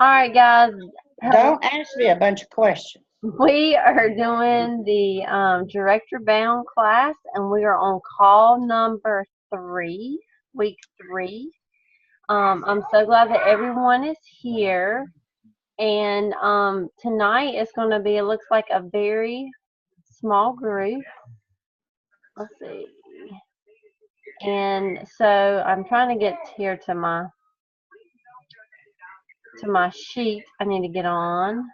All right, guys. Don't ask me a bunch of questions. We are doing the Director Bound class, and we are on call number 3, week 3. I'm so glad that everyone is here. And tonight is going to be, it looks like a very small group. Let's see. And so I'm trying to get here to my sheet. I need to get on.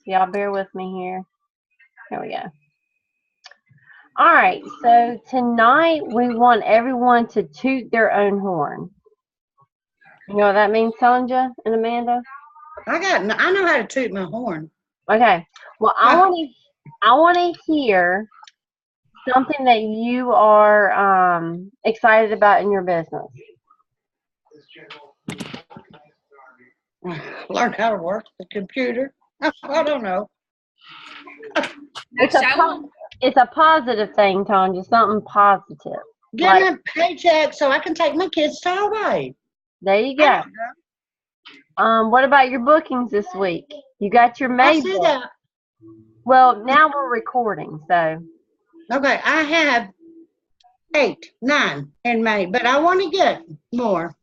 Y'all bear with me here. Here we go. All right, so tonight we want everyone to toot their own horn. You know what that means, Sonja and Amanda? I know how to toot my horn. Okay. Well, I want to hear something that you are excited about in your business. Learn how to work the computer. I don't know. It's a positive thing, Tonja. Something positive. Getting a paycheck so I can take my kids to Hawaii. There you go. What about your bookings this week? You got your May I see that. Well, now we're recording, so. Okay, I have 8, 9 in May, but I want to get more.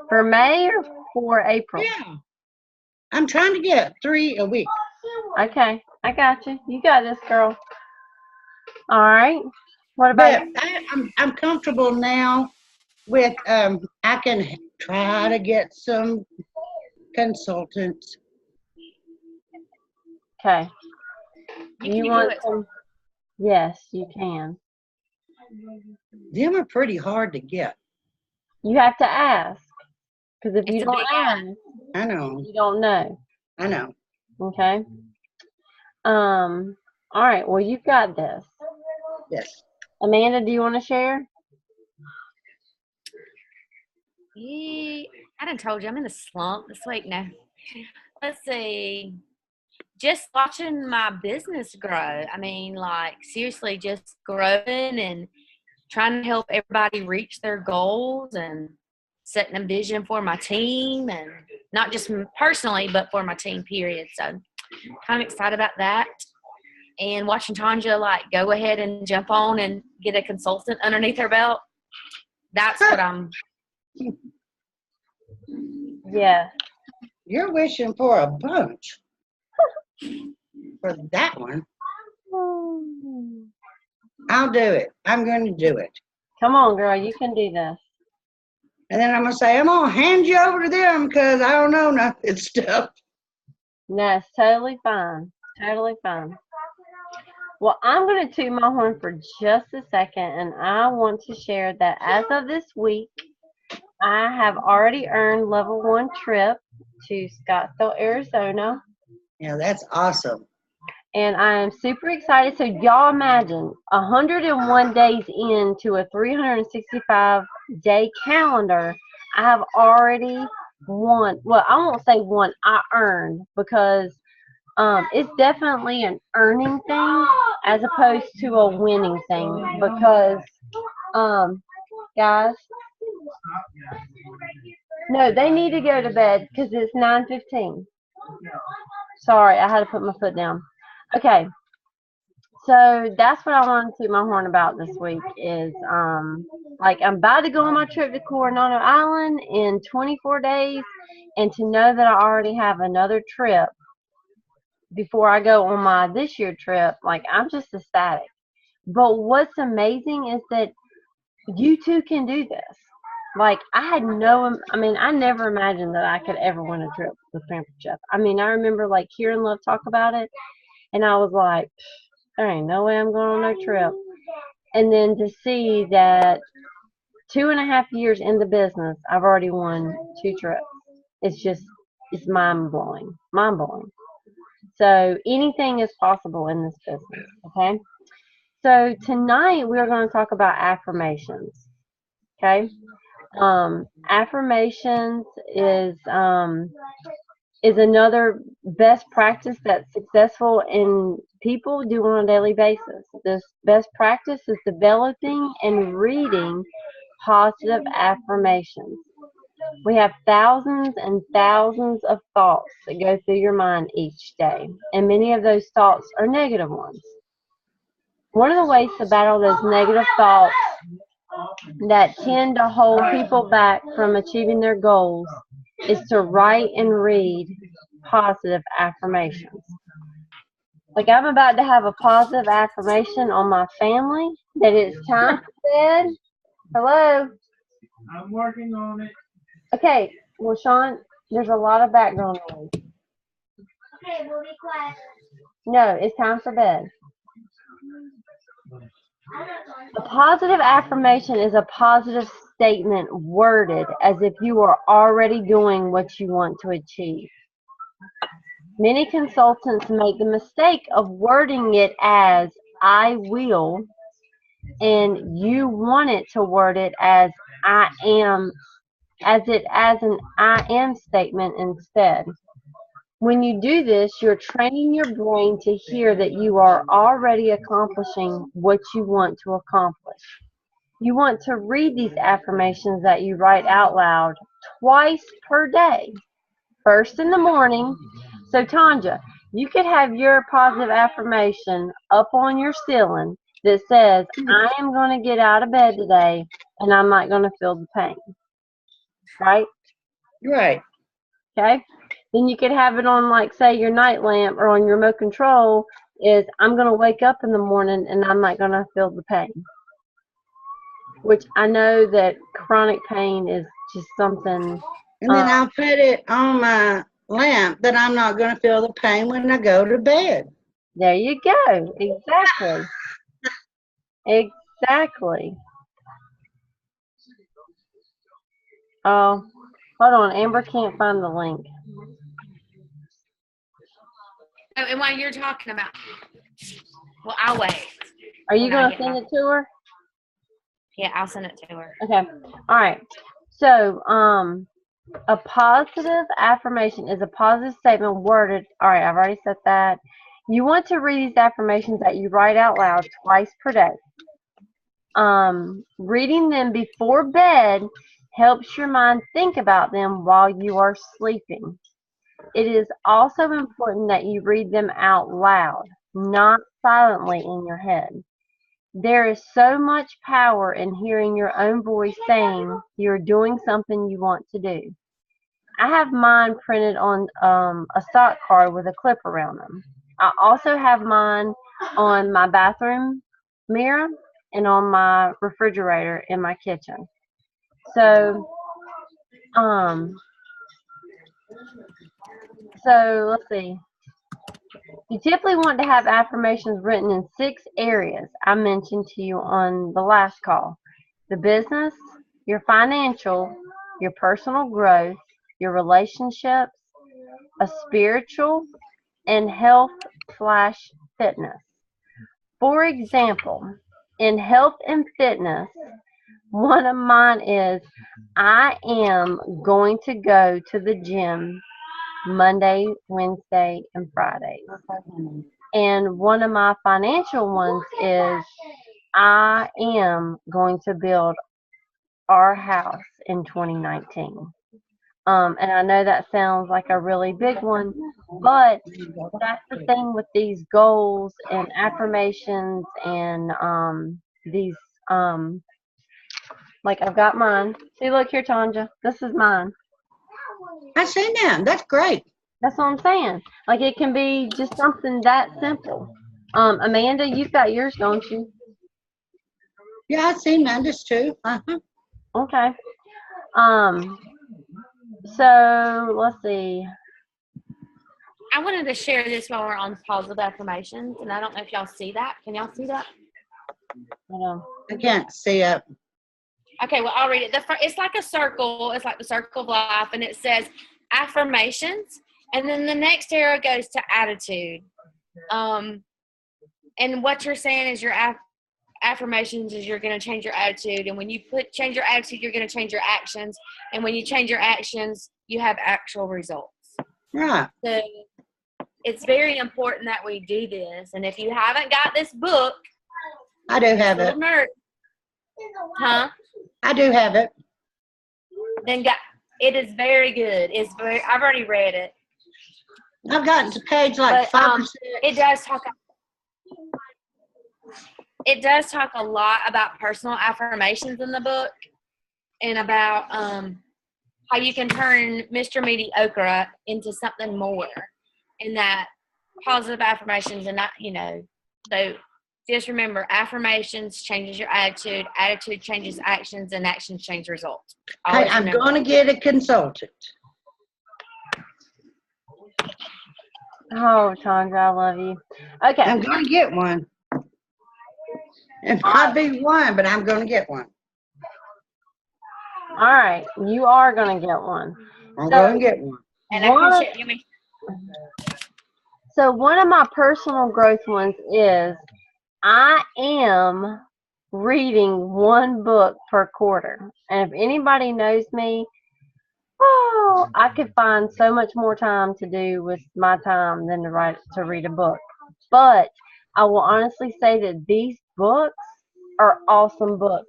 For May or for April? Yeah. I'm trying to get 3 a week. Okay, I got you. You got this, girl. All right. What about I'm comfortable now with I can try to get some consultants. Okay. You want some? Yes, you can. Them are pretty hard to get. You have to ask. Because if you don't ask, I know. You don't know. I know. Okay. All right. Well, you've got this. Yes. Amanda, do you want to share? I done told you I'm in a slump this week now. Let's see. Just watching my business grow. I mean, like, seriously, just growing and trying to help everybody reach their goals and setting a vision for my team, and not just personally, but for my team, period. So I'm excited about that. And watching Tonja, like, go ahead and jump on and get a consultant underneath her belt. That's what I'm. Yeah. You're wishing for a bunch. For that one. I'll do it. I'm going to do it. Come on, girl. You can do this. And then I'm going to say, I'm going to hand you over to them because I don't know nothing stuff. No, it's totally fine. Totally fine. Well, I'm going to toot my horn for just a second, and I want to share that as of this week, I have already earned level 1 trip to Scottsdale, Arizona. Yeah, that's awesome. And I am super excited. So y'all imagine 101 days into a 365-day calendar, I have already won. Well, I won't say won. I earned, because it's definitely an earning thing as opposed to a winning thing. Because, guys, no, they need to go to bed because it's 9:15. Sorry, I had to put my foot down. Okay, so that's what I wanted to toot my horn about this week is, like, I'm about to go on my trip to Coronado Island in 24 days, and to know that I already have another trip before I go on my this year trip, like, I'm just ecstatic. But what's amazing is that you too can do this. Like, I never imagined that I could ever win a trip with Pampered Chef. I mean, I remember, like, hearing Love talk about it, and I was like, there ain't no way I'm going on no trip. And then to see that 2.5 years in the business, I've already won 2 trips. It's mind-blowing. Mind-blowing. So anything is possible in this business, okay? So tonight we're going to talk about affirmations, okay? Affirmations is another best practice that's successful in people do on a daily basis. This best practice is developing and reading positive affirmations. We have thousands and thousands of thoughts that go through your mind each day, and many of those thoughts are negative ones. One of the ways to battle those negative thoughts that tend to hold people back from achieving their goals is to write and read positive affirmations. Like, I'm about to have a positive affirmation on my family that it's time for bed. Hello? I'm working on it. Okay, well, Sean, there's a lot of background noise. Okay, we'll be quiet. No, it's time for bed. A positive affirmation is a positive statement worded as if you are already doing what you want to achieve. Many consultants make the mistake of wording it as I will, and you want it to word it as I am, as an I am statement instead. When you do this, you're training your brain to hear that you are already accomplishing what you want to accomplish. You want to read these affirmations that you write out loud twice per day. First in the morning. So Tanja, you could have your positive affirmation up on your ceiling that says, I am going to get out of bed today and I'm not going to feel the pain. Right? Right. Okay? Then you could have it on, like, say, your night lamp or on your remote control is, I'm going to wake up in the morning and I'm not going to feel the pain. Which I know that chronic pain is just something. And then I'll put it on my lamp that I'm not going to feel the pain when I go to bed. There you go. Exactly. Exactly. Oh, hold on. Amber can't find the link. Oh, and while you're talking about, well, I'll wait. Are you When I going to get send my- it to her? Yeah, I'll send it to her. Okay. All right. So, a positive affirmation is a positive statement worded. All right, I've already said that. You want to read these affirmations that you write out loud twice per day. Reading them before bed helps your mind think about them while you are sleeping. It is also important that you read them out loud, not silently in your head. There is so much power in hearing your own voice saying you're doing something you want to do. I have mine printed on a stock card with a clip around them. I also have mine on my bathroom mirror and on my refrigerator in my kitchen. So, let's see. You typically want to have affirmations written in 6 areas I mentioned to you on the last call: the business, your financial, your personal growth, your relationships, a spiritual, and health/fitness. For example, in health and fitness, one of mine is, I am going to go to the gym Monday, Wednesday, and Fridays. And one of my financial ones is, I am going to build our house in 2019. And I know that sounds like a really big one, but that's the thing with these goals and affirmations and these, like, I've got mine. See, look here, Tanja. This is mine. I see now. That's great. That's what I'm saying. Like, it can be just something that simple. Amanda, you've got yours, don't you? Yeah, I see Amanda's too. Uh-huh. Okay. So let's see. I wanted to share this while we're on positive affirmations, and I don't know if y'all see that. Can y'all see that? Hold on. I can't see it. Okay, well, I'll read it. It's like a circle. It's like the circle of life, and it says affirmations, and then the next arrow goes to attitude. And what you're saying is your affirmations is you're going to change your attitude, and when you change your attitude, you're going to change your actions, and when you change your actions, you have actual results. Right. So it's very important that we do this, and if you haven't got this book, I do have it. little nerd, huh? I do have it. Then It is very good. I've already read it. I've gotten to page like But, 5 or 6. It does talk a lot about personal affirmations in the book, and about how you can turn Mr. Mediocre into something more, and that positive affirmations and not, so just remember, affirmations changes your attitude, attitude changes actions, and actions change results. Hey, Always I'm remember going to get a consultant. Oh, Chandra, I love you. Okay. I'm going to get one. It might be one, but I'm going to get one. All right. You are going to get one. I'm going to get one. And I appreciate you. So one of my personal growth ones is I am reading one book per quarter. And if anybody knows me, oh, I could find so much more time to do with my time than to read a book. But I will honestly say that these books are awesome books.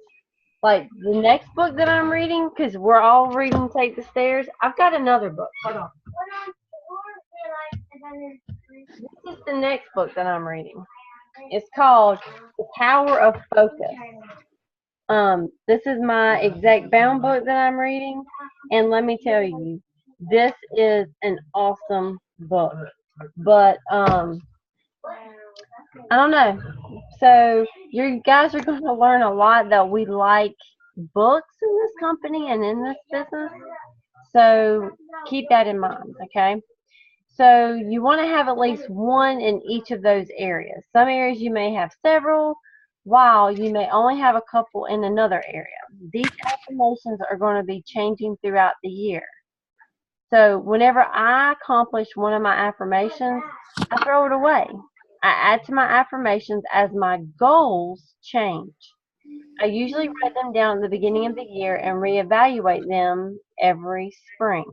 Like the next book that I'm reading, because we're all reading Take the Stairs, I've got another book. Hold on. This is the next book that I'm reading. It's called The Power of Focus. This is my exact bound book that I'm reading, and let me tell you, this is an awesome book. But I don't know. So you guys are going to learn a lot that we like books in this company and in this business. So keep that in mind, okay? So you want to have at least one in each of those areas. Some areas you may have several, while you may only have a couple in another area. These affirmations are going to be changing throughout the year. So whenever I accomplish one of my affirmations, I throw it away. I add to my affirmations as my goals change. I usually write them down at the beginning of the year and reevaluate them every spring.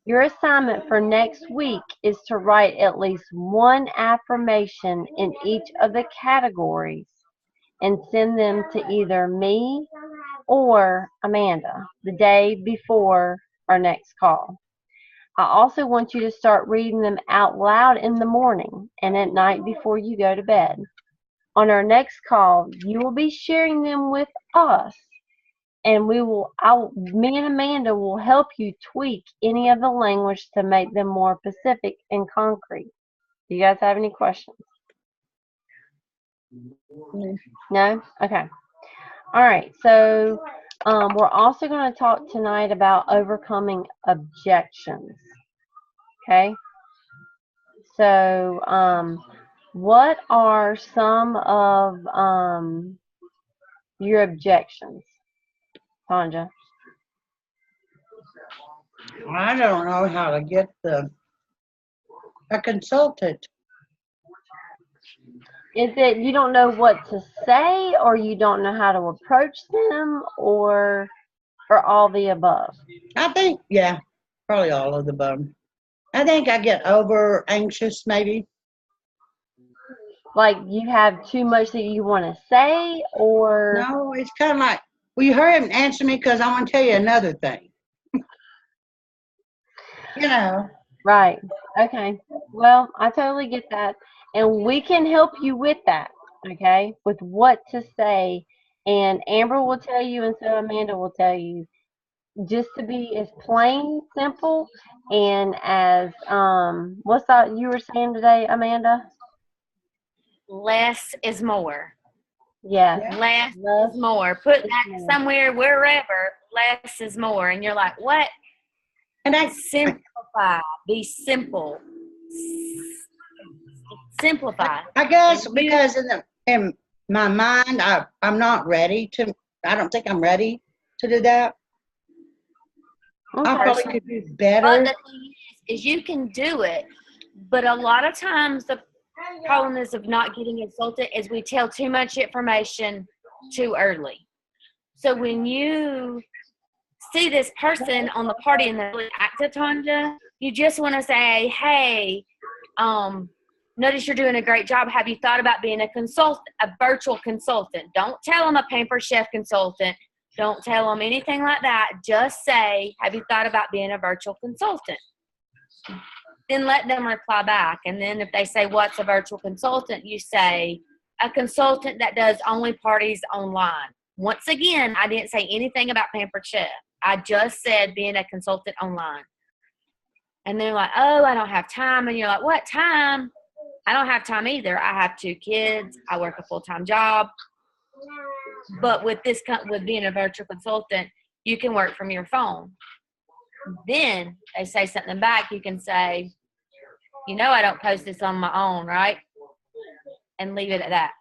Your assignment for next week is to write at least one affirmation in each of the categories and send them to either me or Amanda the day before our next call. I also want you to start reading them out loud in the morning and at night before you go to bed. On our next call, you will be sharing them with us, and me and Amanda will help you tweak any of the language to make them more specific and concrete. Do you guys have any questions? No? Okay. All right. So we're also going to talk tonight about overcoming objections. Okay. So what are some of your objections, Tanja? I don't know how to get a consultant. Is it you don't know what to say, or you don't know how to approach them, or all the above? I think, yeah, probably all of the above. I think I get over anxious, maybe. Like you have too much that you want to say, or No, it's kind of like, will you hurry up and answer me because I want to tell you another thing. You know. Right. Okay. Well, I totally get that. And we can help you with that, okay, with what to say. And Amber will tell you, and so Amanda will tell you, just to be as plain, simple, and as, what's that you were saying today, Amanda? Less is more. Yes. Less is more. Put that somewhere, wherever. Less is more. And you're like, what? And I Simplify. Be simple. Simplify. I guess because in my mind, I'm not ready to. I don't think I'm ready to do that. Okay. I probably could do But better. the thing is you can do it. But a lot of times the problem is of not getting insulted is we tell too much information too early. So when you see this person on the party and they're really active, Tanja, you just want to say, hey, notice you're doing a great job. Have you thought about being a virtual consultant? Don't tell them a Pampered Chef consultant. Don't tell them anything like that. Just say, have you thought about being a virtual consultant? Then let them reply back. And then if they say, what's a virtual consultant? You say, a consultant that does only parties online. Once again, I didn't say anything about Pampered Chef. I just said being a consultant online. And they're like, oh, I don't have time. And you're like, what time? I don't have time either. I have 2 kids. I work a full-time job. But with being a virtual consultant, you can work from your phone. Then they say something back. You can say, I don't post this on my own, right? And leave it at that.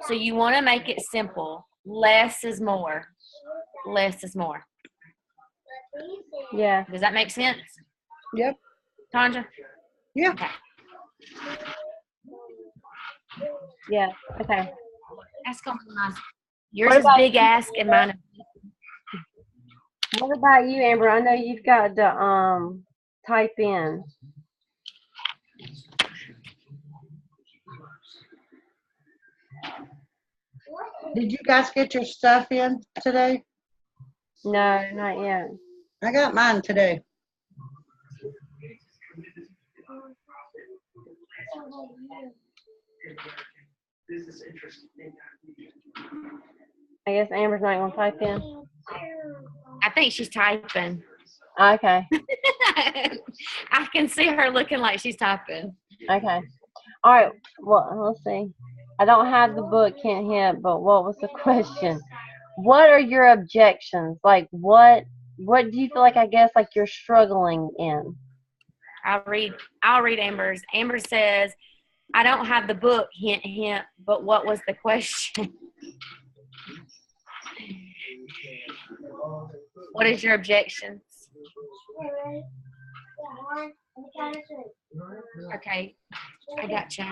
So you want to make it simple. Less is more. Less is more. Yeah. Does that make sense? Yep. Tanja? Yeah. Okay. Yeah. Okay. Ask compromise. Yours What is about big ask and mine is What about you, Amber? I know you've got to type in. Did you guys get your stuff in today? No, not yet. I got mine today. I guess Amber's not going to type in. I think she's typing. Okay. I can see her looking like she's typing. Okay. All right. Well, let's see. I don't have the book, can't hit, but what was the question? What are your objections? Like, what do you feel like, I guess, like you're struggling in? I'll read Amber's. Amber says, I don't have the book, hint, hint, but what was the question? What is your objections? Okay, I got you.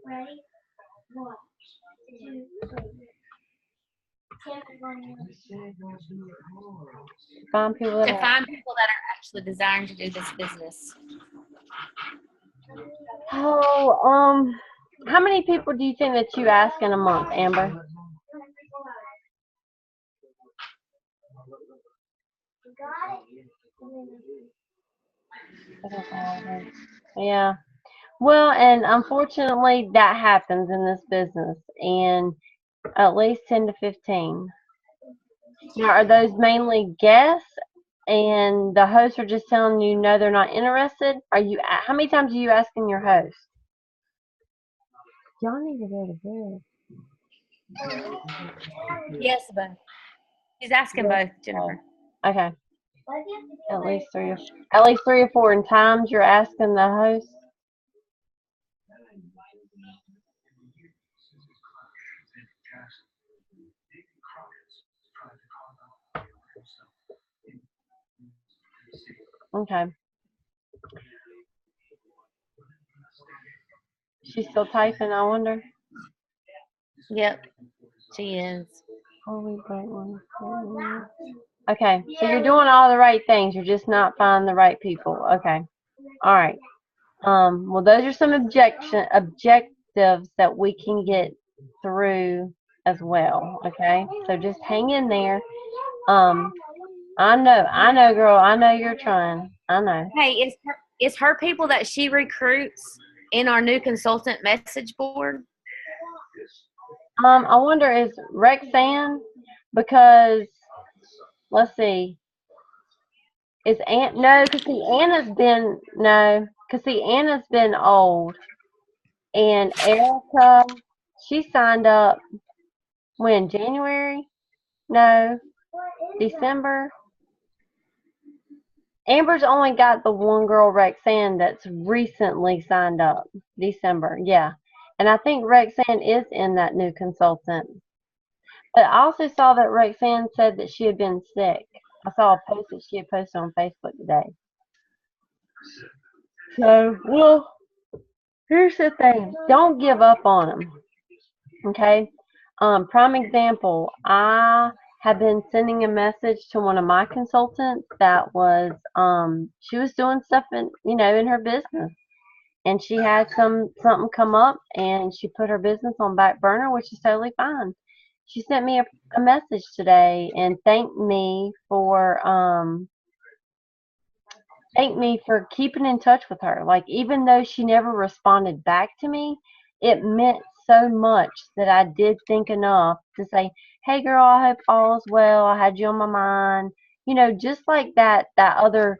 Ready? 1, 2, 3. Find people To that are, find people that are actually desiring to do this business. oh, how many people do you think that you ask in a month, Amber? Yeah. Well, and unfortunately, that happens in this business, and at least 10 to 15. Now, are those mainly guests, and the hosts are just telling you no, they're not interested? How many times are you asking your host? Y'all need to go to bed. Yes, both. She's asking both, Jennifer. Okay. At least 3 or 4 in times you're asking the host. Okay. She's still typing, I wonder. Yep, she is. Okay, so you're doing all the right things. You're just not finding the right people. Okay. All right. Well, those are some objectives that we can get through as well. Okay. So just hang in there. I know, girl. I know you're trying. I know. Hey, is her people that she recruits in our new consultant message board? I wonder, is Rexanne, because let's see, is no, because see, Anna's been old, and Erica, she signed up when, January? No, December. Amber's only got the one girl, Rexanne, that's recently signed up. December, yeah. And I think Rexanne is in that new consultant. But I also saw that Rexanne said that she had been sick. I saw a post that she had posted on Facebook today. So, well, here's the thing. Don't give up on them. Okay? Prime example, I have been sending a message to one of my consultants that was, she was doing stuff in her business. And she had something come up, and she put her business on back burner, which is totally fine. she sent me a message today and thanked me for keeping in touch with her. Like, even though she never responded back to me, it meant so much that I did think enough to say, hey girl, I hope all is well. I had you on my mind. You know, just like that other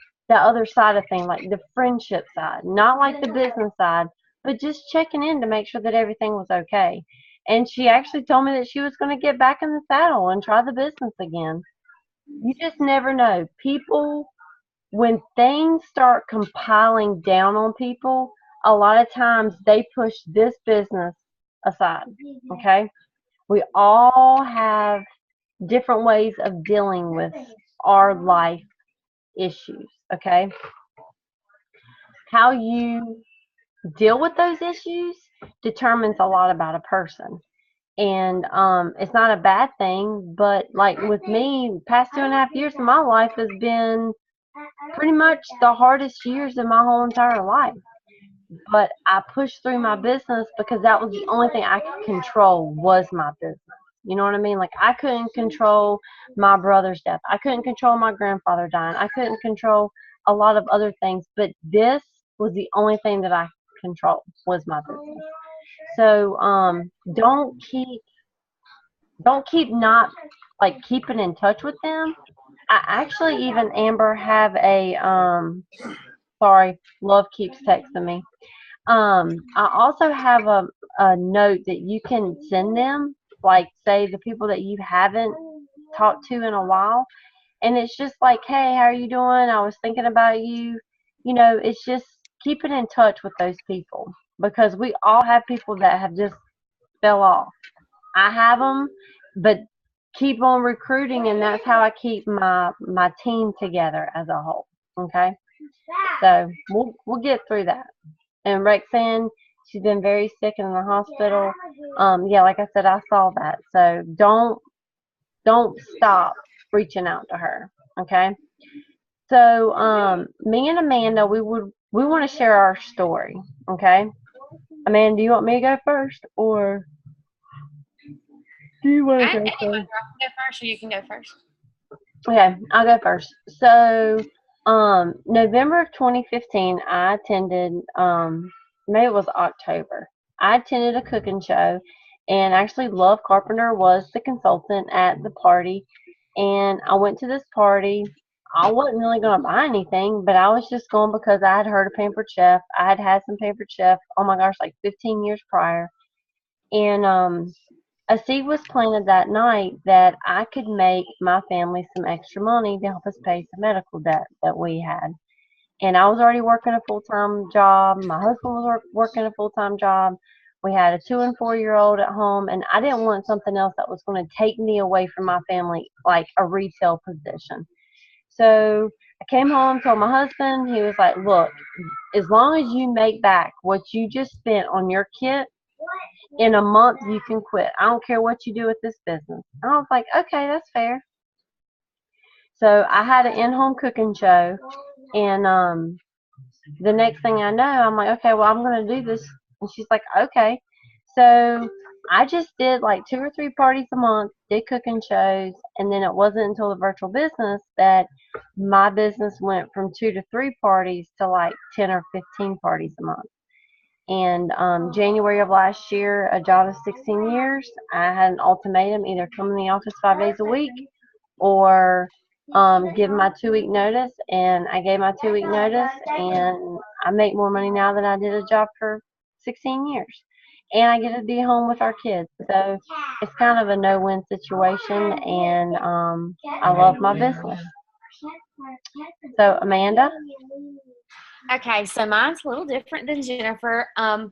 side of thing, like the friendship side, not like the business side, but just checking in to make sure that everything was okay. And she actually told me that she was going to get back in the saddle and try the business again. You just never know. People, when things start compiling down on people, a lot of times they push this business aside. Okay? We all have different ways of dealing with our life issues. Okay? How you deal with those issues determines a lot about a person. And it's not a bad thing, but like with me, past 2.5 years of my life has been pretty much the hardest years of my whole entire life. But I pushed through my business because that was the only thing I could control was my business. You know what I mean? Like, I couldn't control my brother's death. I couldn't control my grandfather dying. I couldn't control a lot of other things. But this was the only thing that I controlled was my business. So don't keep not like keeping in touch with them. I actually even, Amber, have a sorry, love keeps texting me. I also have a note that you can send them, like say the people that you haven't talked to in a while, and it's just like, hey, how are you doing? I was thinking about you. You know, it's just keeping in touch with those people because we all have people that have just fell off. I have them, but keep on recruiting, and that's how I keep my team together as a whole. Okay, so we'll get through that. And Rexanne, she's been very sick in the hospital. Yeah, like I said, I saw that. So don't stop reaching out to her. Okay. So me and Amanda, we want to share our story. Okay. Amanda, do you want me to go first, or do you want to go Anyone, I can first? go first, or you can go first. Okay, I'll go first. So, November of 2015, I attended, maybe it was October. I attended a cooking show, and actually, Love Carpenter was the consultant at the party. And I went to this party. I wasn't really going to buy anything, but I was just going because I had heard of Pampered Chef. I had had some Pampered Chef, oh my gosh, like 15 years prior. And a seed was planted that night that I could make my family some extra money to help us pay some medical debt that we had. And I was already working a full-time job. My husband was working a full-time job. We had a 2 and 4-year-old at home, and I didn't want something else that was going to take me away from my family, like a retail position. So I came home, told my husband. He was like, look, as long as you make back what you just spent on your kit, in a month you can quit. I don't care what you do with this business. And I was like, okay, that's fair. So I had an in-home cooking show, and the next thing I know, I'm like, okay, well, I'm going to do this. And she's like, okay. So I just did like 2 or 3 parties a month, did cooking shows, and then it wasn't until the virtual business that my business went from 2 to 3 parties to like 10 or 15 parties a month. And January of last year, a job of 16 years, I had an ultimatum: either come in the office 5 days a week or give my 2 week notice. And I gave my 2 week notice, and I make more money now than I did a job for 16 years. And I get to be home with our kids. So it's kind of a no-win situation, and I love my business. So, Amanda? Okay, so mine's a little different than Jennifer. I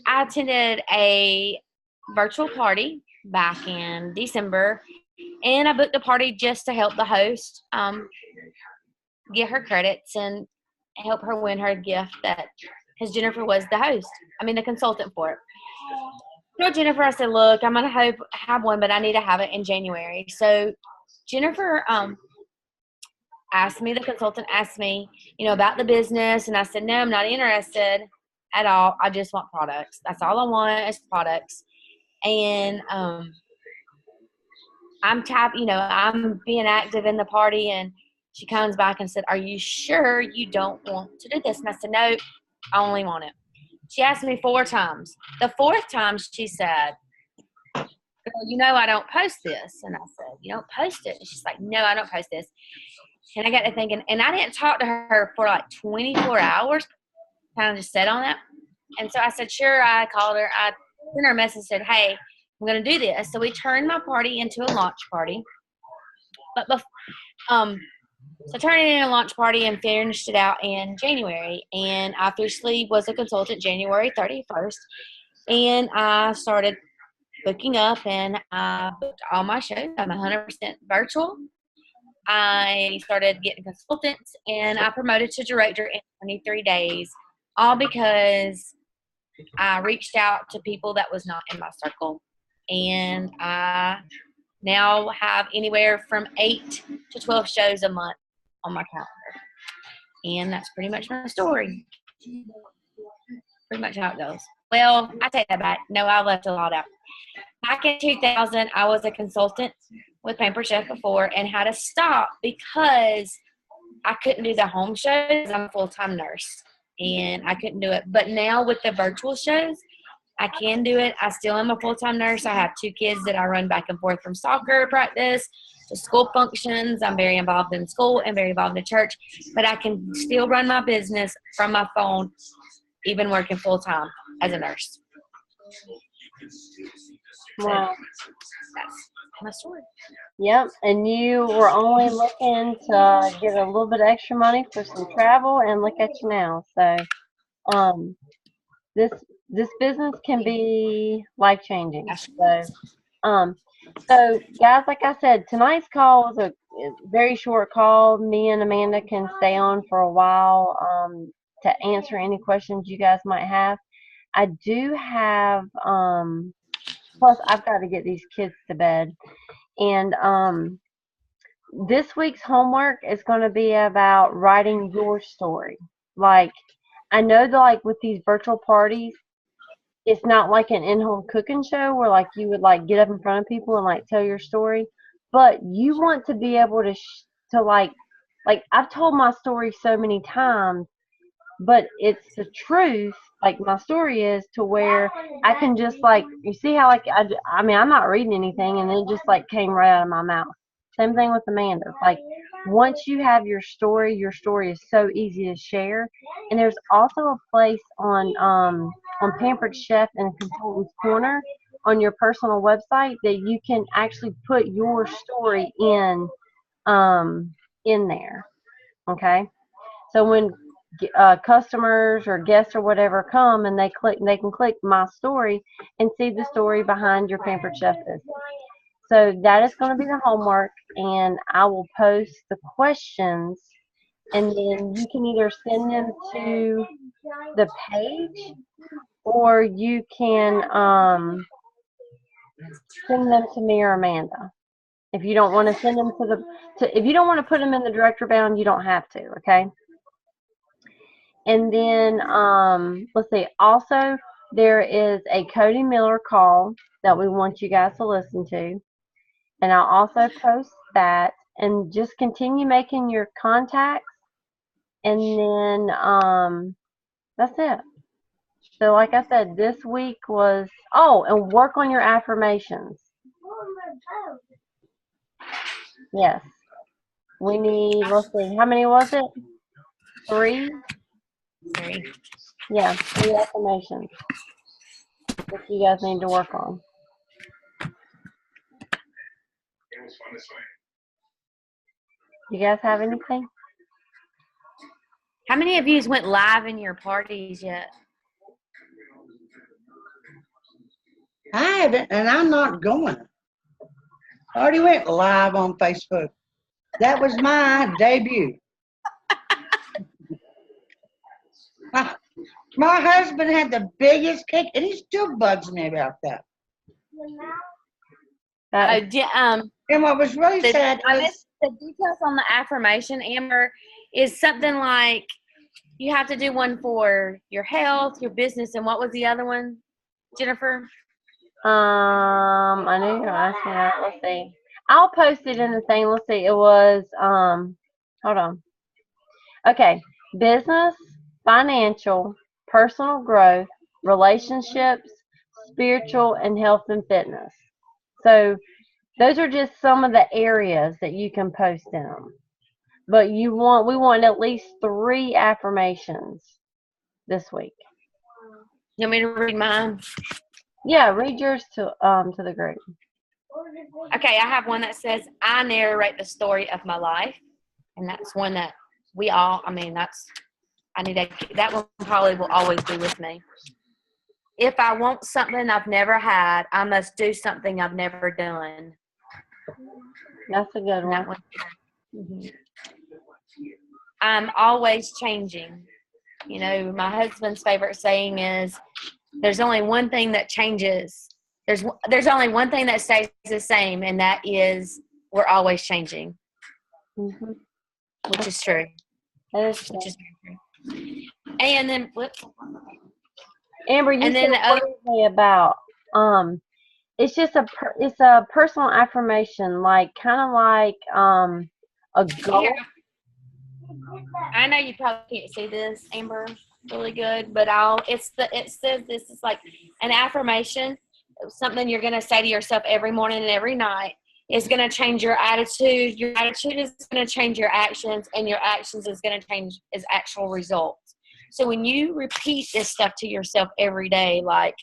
attended a virtual party back in December, and I booked a party just to help the host get her credits and help her win her gift, that because Jennifer was the host, the consultant for it. So Jennifer, I said, look, I'm going to have one, but I need to have it in January. So Jennifer the consultant asked me, about the business, and I said, no, I'm not interested at all. I just want products. That's all I want is products. And I'm being active in the party, and she comes back and said, "Are you sure you don't want to do this?" And I said, "No, I only want it." She asked me 4 times. The 4th time she said, "Girl, I don't post this." And I said, "You don't post it?" And she's like, "No, I don't post this." And I got to thinking, and I didn't talk to her for like 24 hours, kind of just sat on that. And so I said, sure. I called her. I sent her a message, said, "Hey, I'm going to do this." So we turned my party into a launch party. But so I turned it into a launch party and finished it out in January. And I officially was a consultant January 31st. And I started booking up, and I booked all my shows. I'm 100% virtual. I started getting consultants, and I promoted to director in 23 days, all because I reached out to people that was not in my circle. And I now have anywhere from 8 to 12 shows a month on my calendar. And that's pretty much my story. Pretty much how it goes. Well, I take that back. No, I left a lot out. Back in 2000, I was a consultant with Pampered Chef before and had to stop because I couldn't do the home shows. I'm a full-time nurse, and I couldn't do it. But now with the virtual shows, I can do it. I still am a full-time nurse. I have 2 kids that I run back and forth from soccer practice to school functions. I'm very involved in school and very involved in church, but I can still run my business from my phone, even working full-time as a nurse. Wow. That's my story. Yep. And you were only looking to get a little bit of extra money for some travel, and look at you now. So, this business can be life changing. So guys, like I said, tonight's call was a very short call. Me and Amanda can stay on for a while to answer any questions you guys might have. I do have plus I've got to get these kids to bed, and this week's homework is going to be about writing your story. Like, I know that like with these virtual parties, it's not like an in-home cooking show where like you would like get up in front of people and like tell your story, but you want to be able to like I've told my story so many times, but it's the truth. Like my story is to where I can just like, you see how like I mean I'm not reading anything and it just like came right out of my mouth. Same thing with Amanda. Like once you have your story is so easy to share. And there's also a place on Pampered Chef and Consultant's Corner on your personal website that you can actually put your story in there. Okay, so when customers or guests or whatever come and they can click my story and see the story behind your Pampered Chef business. So that is going to be the homework, and I will post the questions, and then you can either send them to the page or you can send them to me or Amanda. If you don't want to send them if you don't want to put them in the director bound, you don't have to, okay? And then, let's see, also there is a Cody Miller call that we want you guys to listen to. And I'll also post that, and just continue making your contacts. And then, that's it. So like I said, this week was, and work on your affirmations. Yes. We need, let's see, how many was it? 3? 3. Yeah, 3 affirmations that you guys need to work on. You guys have anything? How many of you went live in your parties yet? I haven't, and I'm not going. I already went live on Facebook. That was my debut. My husband had the biggest kick, and he still bugs me about that. And what was really sad I was missed the details on the affirmation, Amber, is something like you have to do one for your health, your business, and what was the other one, Jennifer? I knew you were asking that. Let's see. I'll post it in the thing. Let's see. It was hold on. Okay. Business, financial, personal growth, relationships, spiritual, and health and fitness. So those are just some of the areas that you can post in them. But we want at least 3 affirmations this week. You want me to read mine? Yeah, read yours to the group. Okay, I have one that says, I narrate the story of my life. And that's one that that one probably will always be with me. If I want something I've never had, I must do something I've never done. That's a good And that one. one. I'm always changing. You know, my husband's favorite saying is, there's only one thing that changes. There's only one thing that stays the same, and that is we're always changing, Mm-hmm. which is true. That is Which is very true. And then, Amber, you and said then the other, something about it's just it's a personal affirmation, like kind of like a goal. here, I know you probably can't see this, Amber, really good, but it says this is like an affirmation, something you're going to say to yourself every morning and every night is going to change your attitude. Your attitude is going to change your actions, and your actions is going to change its actual results. So when you repeat this stuff to yourself every day, like,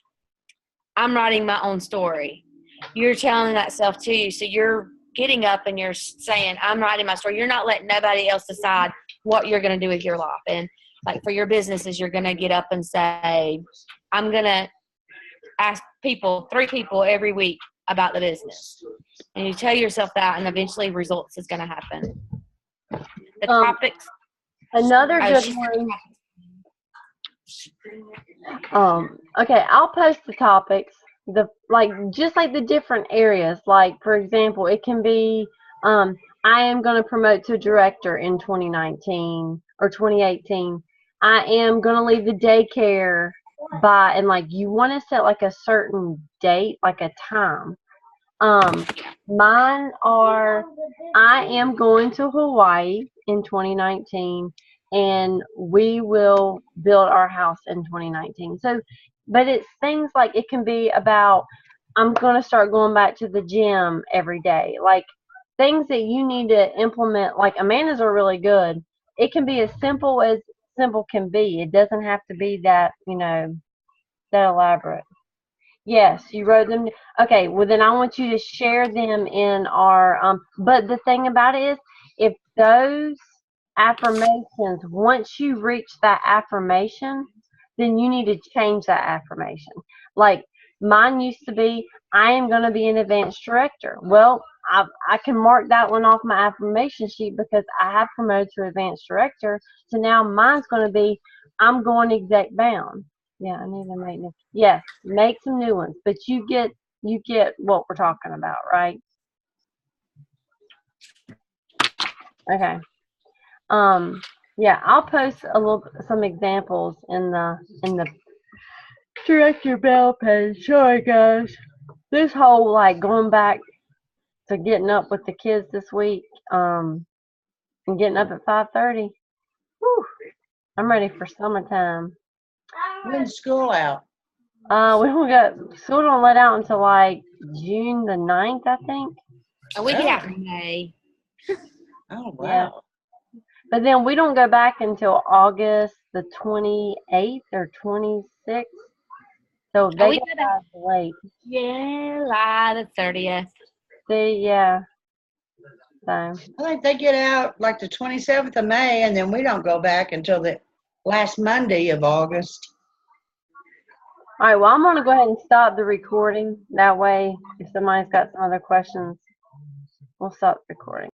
I'm writing my own story, you're telling that self to you. So you're getting up and you're saying, I'm writing my story. You're not letting nobody else decide what you're going to do with your life. And like for your businesses, you're going to get up and say, I'm going to ask 3 people every week about the business. And you tell yourself that, and eventually results is going to happen. The topics. Another good one. Okay, I'll post the topics. Just like the different areas. Like for example, it can be I am going to promote to director in 2019 or 2018. I am going to leave the daycare by, and like you want to set like a certain date, like a time. Mine are, I am going to Hawaii in 2019, and we will build our house in 2019. So, but it's things like it can be about, I'm going to start going back to the gym every day. Like things that you need to implement, like Amanda's are really good. It can be as simple can be. It doesn't have to be that, that elaborate. Yes, you wrote them. Okay, well then I want you to share them in our but the thing about it is, if those affirmations, once you reach that affirmation, then you need to change that affirmation. Like mine used to be, I am going to be an advanced director. Well, I can mark that one off my affirmation sheet because I have promoted to advanced director. So now mine's going to be, I'm going exec bound. Yeah, I need to make new. Yes, make some new ones, but you get what we're talking about, right? Okay. Yeah, I'll post some examples in the Director Bell page. Sorry guys. This whole like going back to getting up with the kids this week, and getting up at 5:30. Whew, I'm ready for summertime. When's school out? School don't let out until like June the 9th, I think. And we get out in May. Oh, wow. Yeah. But then we don't go back until August the 28th or 26th. So they we get go out late. Yeah, July the 30th. See, yeah. So. I think they get out like the 27th of May, and then we don't go back until the last Monday of August. All right, well, I'm going to go ahead and stop the recording. That way, if somebody's got some other questions, we'll stop the recording.